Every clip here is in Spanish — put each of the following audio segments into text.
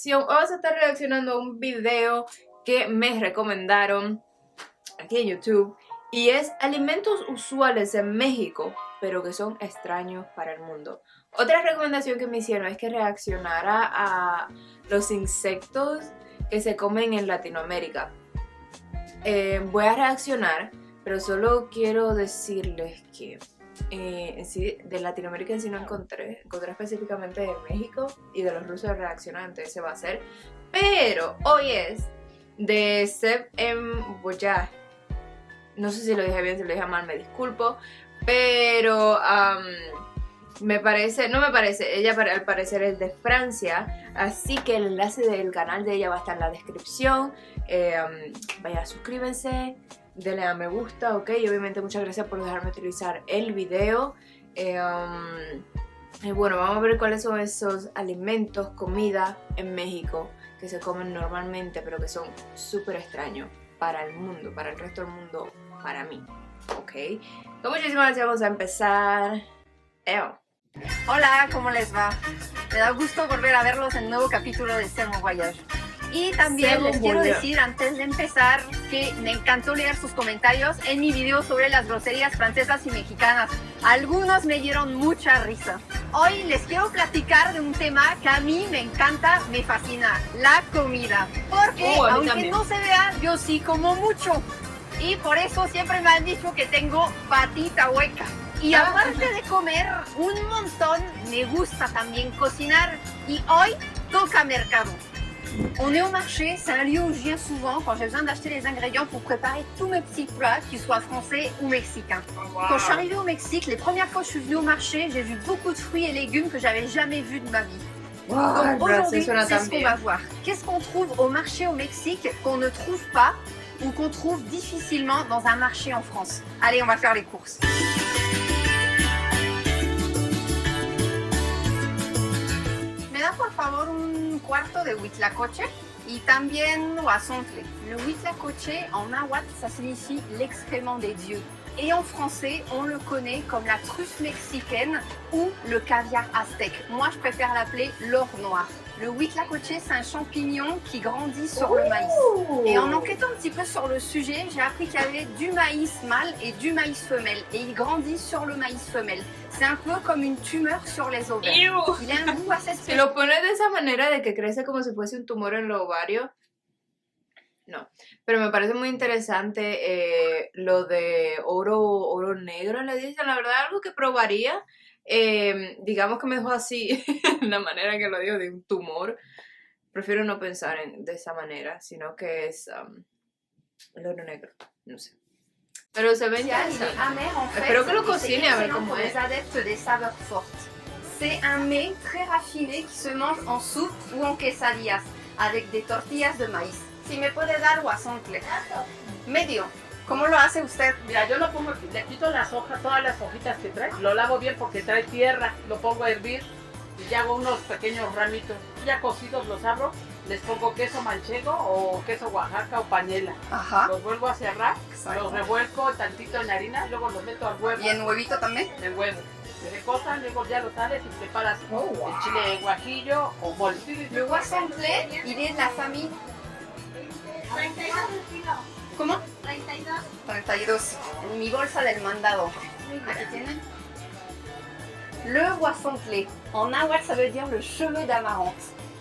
reacción. Hoy vas a estar reaccionando a un video que me recomendaron aquí en YouTube. Y es alimentos usuales en México, pero que son extraños para el mundo. Otra recomendación que me hicieron es que reaccionara a los insectos que se comen en Latinoamérica. Voy a reaccionar, pero solo quiero decirles que de Latinoamérica en sí no encontré específicamente de México y de los rusos reaccionantes, ese va a ser. Pero hoy es de Seb M. Boyaj. No sé si lo dije bien, si lo dije mal, me disculpo. Pero ella al parecer es de Francia. Así que el enlace del canal de ella va a estar en la descripción. Vaya, suscríbanse, denle a me gusta, ok. Y obviamente muchas gracias por dejarme utilizar el video. Bueno, vamos a ver cuáles son esos alimentos, comida en México que se comen normalmente, pero que son súper extraños para el mundo, para el resto del mundo, para mí, ok. Con muchísimas gracias, vamos a empezar. Hola, ¿cómo les va? Me da gusto volver a verlos en un nuevo capítulo de Seb M. Boyaj. Y también les quiero decir antes de empezar que me encantó leer sus comentarios en mi video sobre las groserías francesas y mexicanas. Algunos me dieron mucha risa. Hoy les quiero platicar de un tema que a mí me encanta, me fascina, la comida. Porque aunque también no se vea, yo sí como mucho. Y por eso siempre me han dicho que tengo patita hueca. Y aparte de comer un montón, me gusta también cocinar. Y hoy toca mercado. On est au marché, c'est un lieu où je viens souvent quand j'ai besoin d'acheter les ingrédients pour préparer tous mes petits plats, qu'ils soient français ou mexicains. Wow. Quand je suis arrivée au Mexique, les premières fois que je suis venue au marché, j'ai vu beaucoup de fruits et légumes que j'avais jamais vus de ma vie. Wow, donc aujourd'hui, c'est ce qu'on va voir. Qu'est-ce qu'on trouve au marché au Mexique qu'on ne trouve pas ou qu'on trouve difficilement dans un marché en France? Allez, on va faire les courses. ¿Me da por favor un cuarto de huitlacoche y también guasontle? Le huitlacoche en náhuatl, ça signifie l'excrément des dieux. Et en français, on le connaît comme la truffe mexicaine ou le caviar aztèque. Moi, je préfère l'appeler l'or noir. Le huitlacoche, c'est un champignon qui grandit sur le maïs. Et en enquêtant un petit peu sur le sujet, j'ai appris qu'il y avait du maïs mâle et du maïs femelle. Et il grandit sur le maïs femelle. C'est un peu comme une tumeur sur les ovaires. Il a un goût assez spécial. Si lo pones de esa manera de que crece como si fuese un tumor en los ovarios, no. Pero me parece muy interesante lo de oro negro, le dicen. La verdad, algo que probaría. Digamos que me dejó así, la manera que lo digo, de un tumor. Prefiero no pensar de esa manera, sino que es el oro negro, no sé. Pero se ve interesante. Espero que lo cocine a ver cómo es. C'est un mets très raffiné qui se mange en soupe ou en quesadillas avec des tortillas de maíz. Si me puede dar guasontle. Medio. ¿Cómo lo hace usted? Mira, yo lo pongo aquí, le quito las hojas, todas las hojitas que trae, lo lavo bien porque trae tierra, lo pongo a hervir y ya hago unos pequeños ramitos. Ya cocidos los abro, les pongo queso manchego o queso Oaxaca o panela. Ajá. Los vuelvo a cerrar, exacto, los revuelco tantito en harina y luego los meto al huevo. ¿Y en huevito también? En huevo. Se recosan, luego ya lo sales y preparas el chile guajillo o mole. Le guasontle, il est de la famille. 32 kilos. ¿Cómo? 32. 32. En mi bolsa del mandado. Aquí tienen. Le guasontle. En náhuatl, ça veut dire le cheveu d'amarante.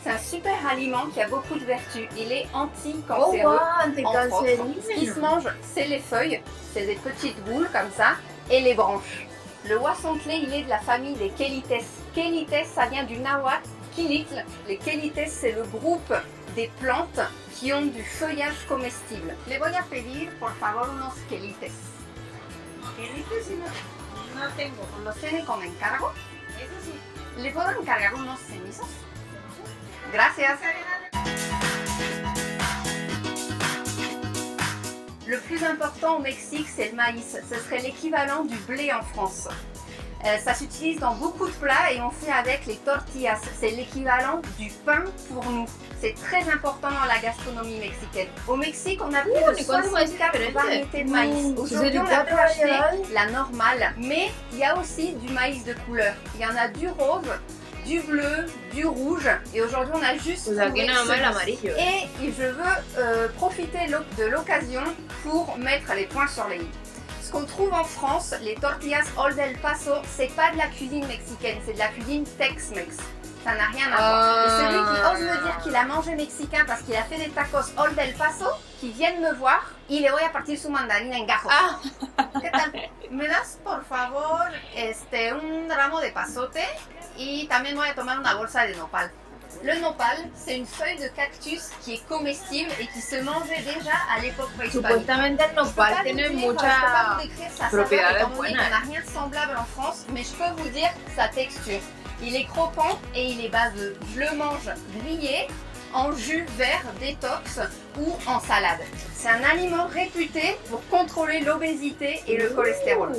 C'est un super aliment qui a beaucoup de vertus. Il est anti-cancéreux. Entre autres. Ce qui se mange, c'est les feuilles. C'est des petites boules comme ça. Et les branches. Le guasontle, il est de la famille des quelites. Quelites, ça vient du náhuatl. Quilitl. Les quelites, c'est le groupe des plantes qui ont du feuillage comestible. Le voy a pedir, por favor, unos quelites. ¿Quelites? No tengo. ¿Los tiene con encargo? Eso sí. ¿Le puedo encargar unos cenizos? Gracias. Le plus important au Mexique, c'est le maïs. Ce serait l'équivalent du blé en France. Ça s'utilise dans beaucoup de plats et on fait avec les tortillas. C'est l'équivalent du pain pour nous. C'est très important dans la gastronomie mexicaine. Au Mexique, on a plus de 64 variétés de maïs. Aujourd'hui, on a pu acheter la normale, mais il y a aussi du maïs de couleur. Il y en a du rose, du bleu, du rouge et aujourd'hui on a juste Pues aquí trouvé nada más el celui-ci. amarillo. Et je veux profiter de l'occasion pour mettre les points sur les i. Ce qu'on trouve en France, les tortillas Old El Paso, c'est pas de la cuisine mexicaine, c'est de la cuisine Tex-Mex. Ça n'a rien à voir. Et celui qui ose me dire qu'il a mangé mexicain parce qu'il a fait des tacos Old El Paso, qui vienne me voir y le voy a partir su mandarina en gajos. Ah, ¿Qué tal? ¿Me das por favor un ramo de pasote? Y también voy a tomar una bolsa de nopal. Le nopal, c'est une feuille de cactus qui est comestible et qui se mangeait déjà à l'époque préhispanique. supuestamente el nopal tiene muchas propiedades buenas. On n'a rien de semblable en France, mais je peux vous dire sa texture. Il est croquant et il est baveux. Je le mange grillé, en jus vert détox ou en salade. C'est un aliment réputé pour contrôler l'obésité et le cholestérol.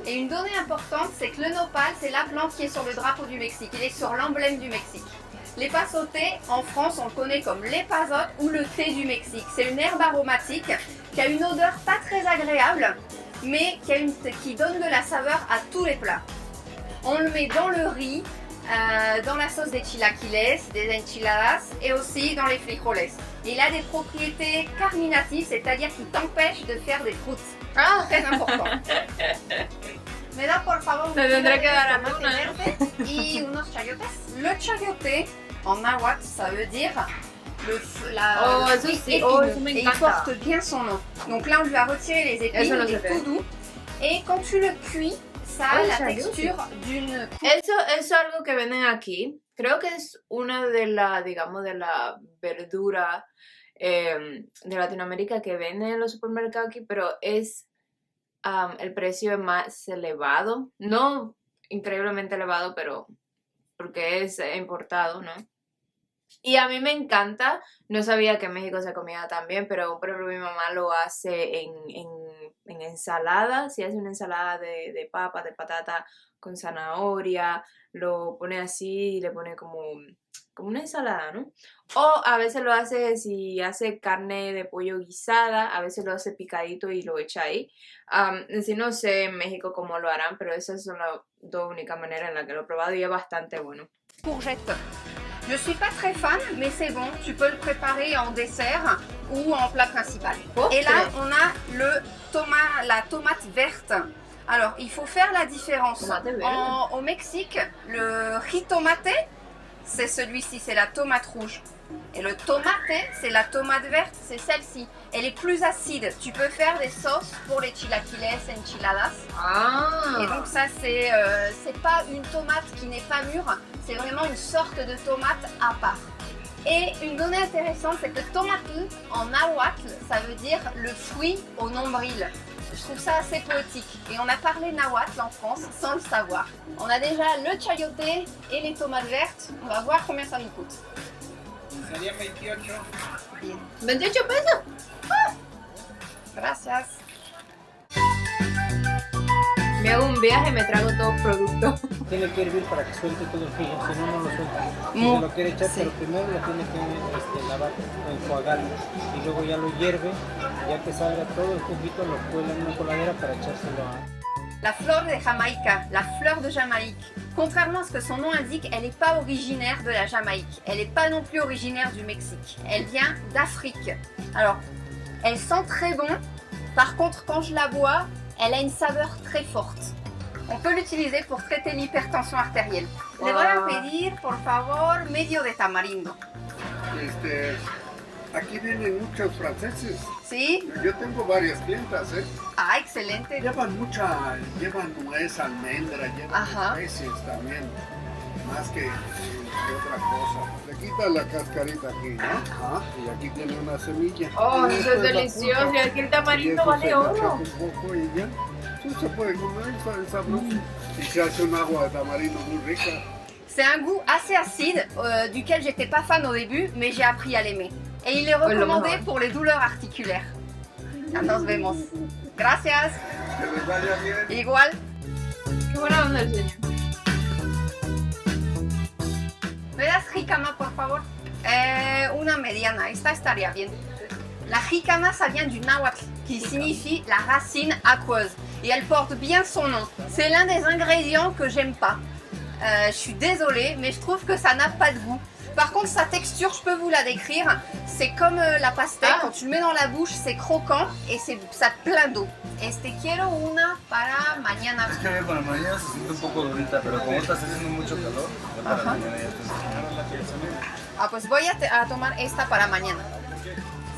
Et une donnée importante, c'est que le nopal, c'est la plante qui est sur le drapeau du Mexique. Il est sur l'emblème du Mexique. Les pasotés, en France, on le connaît comme l'épazote ou le thé du Mexique. C'est une herbe aromatique qui a une odeur pas très agréable, mais qui donne de la saveur à tous les plats. On le met dans le riz, dans la sauce des chilaquiles, des enchiladas et aussi dans les frijoles. Il a des propriétés carminatives, c'est-à-dire qu'il t'empêche de faire des croûtes. Ah, Très important. Me da por favor un Me tendré kilo que de dar a tomate una. verde y unos chayotes. Le chayote, en nahuatl, ça veut dire Oh, le eso fruit sí, oh, épineux. eso me Et il encanta. porte bien son nom. Donc là, on lui a retiré les épines, Eso no il se est fait. tout doux. Et quand tu le cuis, ça a Oh, la chayote. texture d'une... eso es algo que venden aquí. Creo que es una de la, digamos, de la verdura de Latinoamérica que venden en los supermercados aquí, pero es el precio es más elevado. No increíblemente elevado, pero porque es importado, ¿no? Y a mí me encanta, no sabía que en México se comía tan bien, pero por ejemplo mi mamá lo hace en ensalada, si hace una ensalada de papa, de patata con zanahoria, lo pone así y le pone como una ensalada, ¿no? O a veces lo hace, si hace carne de pollo guisada, a veces lo hace picadito y lo echa ahí. Sí, no sé en México cómo lo harán, pero esas son las dos únicas maneras en las que lo he probado y es bastante bueno. Courgette. Je suis pas très fan, mais c'est bon. Tu peux le préparer en dessert ou en plat principal. Et là, on a la tomate verte. Alors, il faut faire la différence. Tomate verte. Au Mexique, le jitomate, c'est celui-ci, c'est la tomate rouge. Et le tomate, c'est la tomate verte, c'est celle-ci. Elle est plus acide. Tu peux faire des sauces pour les chilaquiles, enchiladas. Ah. Et donc ça, c'est pas une tomate qui n'est pas mûre, c'est vraiment une sorte de tomate à part. Et une donnée intéressante, c'est que tomatl, en nahuatl, ça veut dire le fruit au nombril. Je trouve ça assez poétique. Et on a parlé nahuatl en France sans le savoir. On a déjà le chayote et les tomates vertes. On va voir combien ça nous coûte. Sería 28. Bien. 28 pesos. Gracias. Me hago un viaje y me trago todos los productos. Tiene que hervir para que suelte todo el jugo, si no, no lo suelta. Si Mu- se lo quiere echar, sí. pero primero lo tiene que lavar, enjuagar y luego ya lo hierve. Ya que salga todo el juguito, lo cuela en una coladera para echárselo a... La fleur de Jamaïca, la fleur de Jamaïque. Contrairement à ce que son nom indique, elle n'est pas originaire de la Jamaïque. Elle n'est pas non plus originaire du Mexique. Elle vient d'Afrique. Alors, elle sent très bon. Par contre, quand je la bois, elle a une saveur très forte. On peut l'utiliser pour traiter l'hypertension artérielle. Le voy a pedir, por favor, medio de tamarindo. Aquí vienen muchos franceses. ¿Sí? Yo tengo varias clientas, ¿eh? Ah, excelente. Llevan nuez, almendra, llevan Ajá. especies también, más que otra cosa. Le quitas la cascarita aquí, ¿no? Ajá. Y aquí tiene una semilla. Oh, Y eso esto es la delicioso. punta. Y aquí el Y tamarindo eso vale se machaca oro. un poco y ya. Sí, se puede comer, es sabroso. Y se hace un agua de tamarindo muy rica. C'est un goût assez acide, duquel j'étais pas fan au début, mais j'ai appris à l'aimer. Et il est recommandé mejor. pour les douleurs articulaires. Ya nos vemos. Gracias. Que les vaya bien. Igual. Qué buena onda el señor. ¿Me das jícama, por favor? Una mediana, esta estaría bien. La jícama, ça vient du nahuatl, qui signifie la racine aqueuse. Et elle porte bien son nom. C'est l'un des ingrédients que j'aime pas. Je suis désolée, mais je trouve que ça n'a pas de goût. Par contre, sa texture, je peux vous la décrire. C'est comme la pastèque. Quand tu le mets dans la bouche, c'est croquant et ça plein d'eau. Quiero una para mañana. Es que para mañana se siente un poco durita, pero como está haciendo mucho calor, ya para mañana ya está. Ah, pues voy a tomar esta para mañana.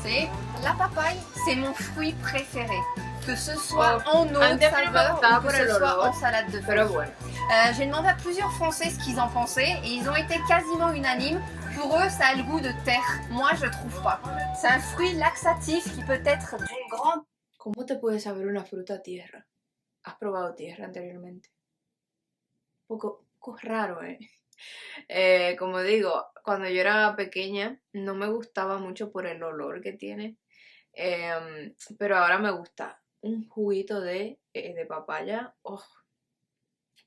¿Sí? La papaye, c'est mon fruit préféré. Que ce soit en eau de saveur ou que ce soit en salade de Pero feuilles. bueno. J'ai demandé à plusieurs Français ce qu'ils en pensaient et ils ont été quasiment unanimes. Pour eux, ça a le goût de terre. Moi, je trouve pas. C'est un fruit laxatif qui peut être d'une grande... ¿Cómo te puede saber una fruta a tierra? ¿Has probado tierra anteriormente? Un poco raro, ¿eh? Como digo, cuando yo era pequeña no me gustaba mucho por el olor que tiene, pero ahora me gusta. Un juguito de papaya, oh.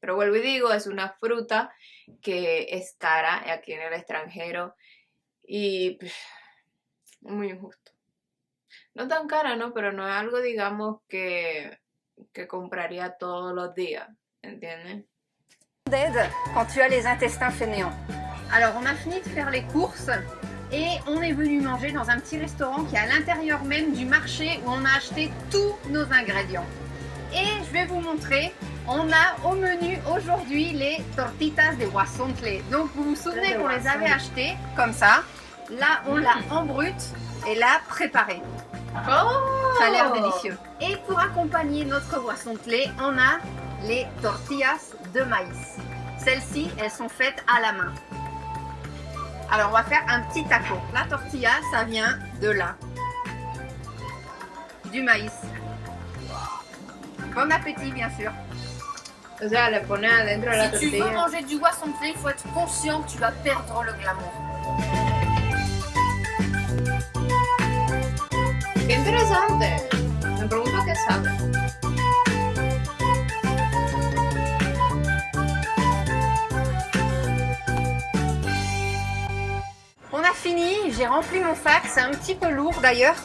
Pero vuelvo y digo, es una fruta que es cara aquí en el extranjero y muy injusto. No tan cara, ¿no? Pero no es algo, digamos, que compraría todos los días, ¿entiendes? d'aide quand tu as les intestins fainéants. Alors, on a fini de faire les courses et on est venu manger dans un petit restaurant qui est à l'intérieur même du marché où on a acheté tous nos ingrédients. Et je vais vous montrer, on a au menu aujourd'hui les tortitas de guasontle. Donc, vous vous souvenez qu'on les avait achetées comme ça. Là, on l'a en brut et là, préparé. Oh! Ça a l'air délicieux. Et pour accompagner notre guasontle, on a les tortillas de maïs. Celles-ci, elles sont faites à la main. Alors, on va faire un petit taco. La tortilla, ça vient de là. Du maïs. Bon appétit, bien sûr. O sea, le pones adentro de la Si tu veux tortilla. manger du guasontle, il faut être conscient que tu vas perdre le glamour. ¡Qué interesante! Me pregunto qué sabe. On a fini, j'ai rempli mon sac, c'est un petit peu lourd d'ailleurs.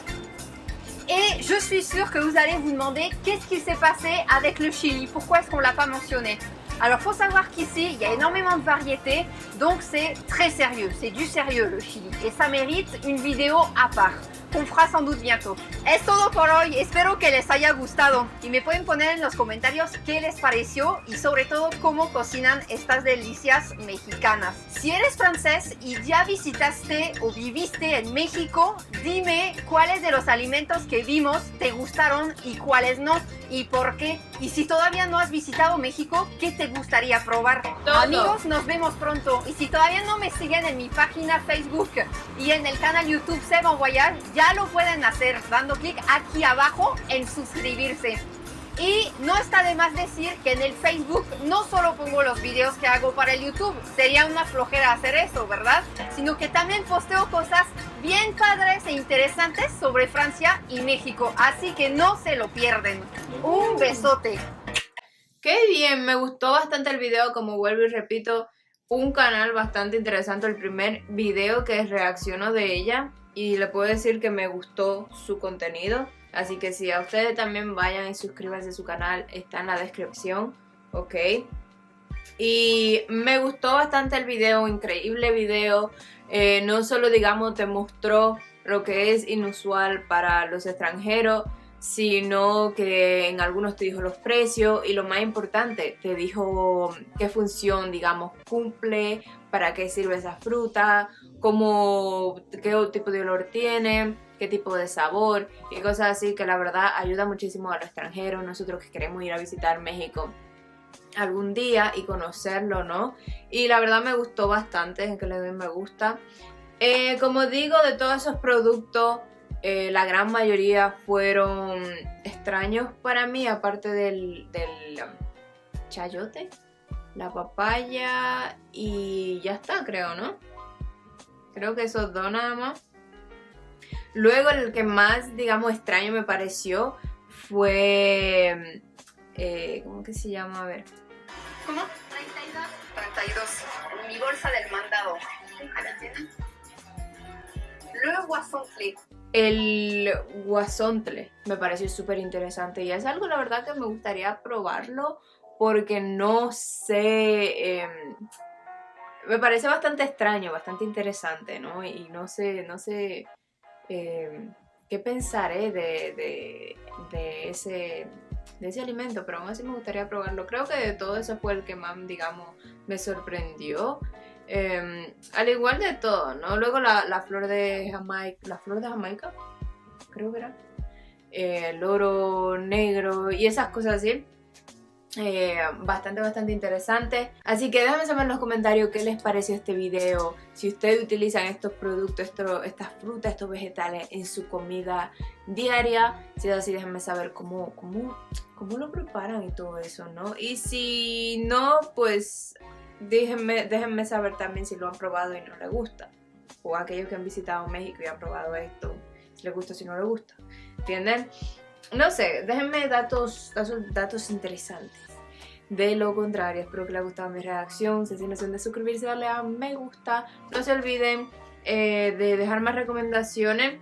Et je suis sûre que vous allez vous demander qu'est-ce qui s'est passé avec le chili, pourquoi est-ce qu'on ne l'a pas mentionné. Alors, il faut savoir qu'ici, il y a énormément de variétés, donc c'est très sérieux, c'est du sérieux le chili. Et ça mérite une vidéo à part, qu'on fera sans doute bientôt. Es todo por hoy, espero que les haya gustado. Y me pueden poner en los comentarios qué les pareció y sobre todo cómo cocinan estas delicias mexicanas. Si eres francés y ya visitaste o viviste en México, dime cuáles de los alimentos que vimos te gustaron y cuáles no, y por qué. Y si todavía no has visitado México, ¿qué te gustaría probar? Todo. Amigos, nos vemos pronto. Y si todavía no me siguen en mi página Facebook y en el canal YouTube C'est Bon Voyage, ya lo pueden hacer dando clic aquí abajo en suscribirse. Y no está de más decir que en el Facebook no solo pongo los videos que hago para el YouTube, sería una flojera hacer eso, ¿verdad? Sino que también posteo cosas bien padres e interesantes sobre Francia y México, así que no se lo pierden. Un besote. ¡Qué bien! Me gustó bastante el video, como vuelvo y repito, un canal bastante interesante, el primer video que reacciono de ella y le puedo decir que me gustó su contenido. Así que si a ustedes también vayan y suscríbanse a su canal, está en la descripción, ¿ok? Y me gustó bastante el video, increíble video. No solo, digamos, te mostró lo que es inusual para los extranjeros, sino que en algunos te dijo los precios y lo más importante, te dijo qué función, digamos, cumple, para qué sirve esa fruta, qué tipo de olor tiene, qué tipo de sabor y cosas así, que la verdad ayuda muchísimo a los extranjeros, nosotros que queremos ir a visitar México algún día y conocerlo, ¿no? Y la verdad me gustó bastante, es que le doy me gusta. Como digo, de todos esos productos, la gran mayoría fueron extraños para mí, aparte del chayote, la papaya y ya está, creo, ¿no? Creo que esos dos nada más. Luego el que más, digamos, extraño me pareció fue... ¿cómo que se llama? A ver. ¿Cómo? 32. Mi bolsa del mandado. Aquí tienen. Le guasontle. El guasontle me pareció súper interesante y es algo, la verdad, que me gustaría probarlo porque no sé, me parece bastante extraño, bastante interesante, ¿no? Y no sé qué pensaré de ese alimento, pero aún así me gustaría probarlo. Creo que de todo ese fue el que más, digamos, me sorprendió. Al igual de todo, ¿no? Luego la flor de Jamaica, creo que era. El oro negro y esas cosas así. Bastante interesante. Así que déjenme saber en los comentarios qué les pareció este video. Si ustedes utilizan estos productos, estas frutas, estos vegetales en su comida diaria. Si es así, déjenme saber cómo lo preparan y todo eso, ¿no? Y si no, pues déjenme saber también si lo han probado y no les gusta. O aquellos que han visitado México y han probado esto, si les gusta o si no les gusta. ¿Entienden? No sé, déjenme datos interesantes. De lo contrario, espero que les haya gustado mi reacción. Si no se olviden de suscribirse, darle a me gusta. No se olviden de dejar más recomendaciones.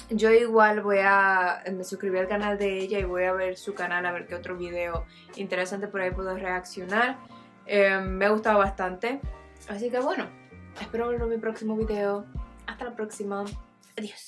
Yo igual me suscribí al canal de ella y voy a ver su canal a ver qué otro video interesante por ahí puedo reaccionar. Me ha gustado bastante. Así que bueno, espero verlo en mi próximo video. Hasta la próxima. Adiós.